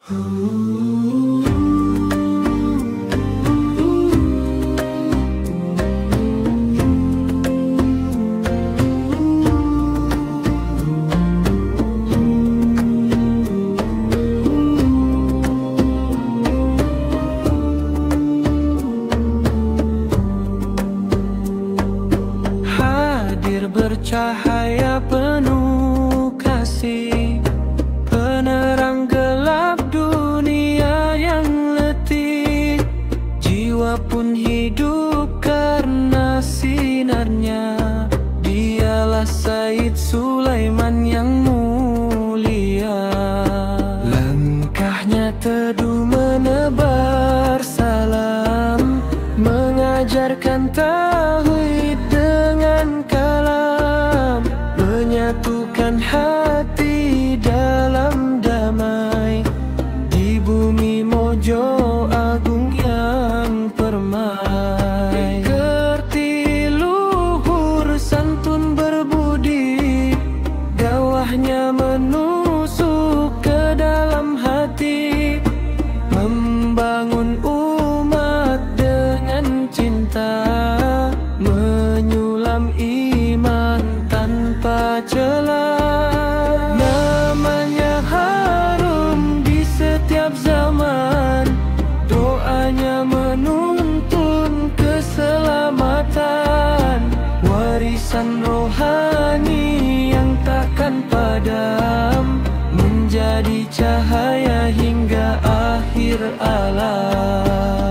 Hadir bercahaya penuh kasih, penerang gelap dunia yang letih. Jiwa pun hidup karena sinarnya. Dialah Said Sulaiman yang mulia. Langkahnya teduh menebar salam, mengajarkan tauhid dengan kalam, menyatukan hati dalam damai di bumi Mojo Agung yang permai. Kerti luhur santun berbudi, dakwahnya menusuk ke dalam hati, membangun umat dengan cinta, menyulam iman tanpa celah. Namanya harum di setiap zaman, doanya menuntun keselamatan, warisan rohani yang takkan padam, menjadi cahaya hingga akhir alam.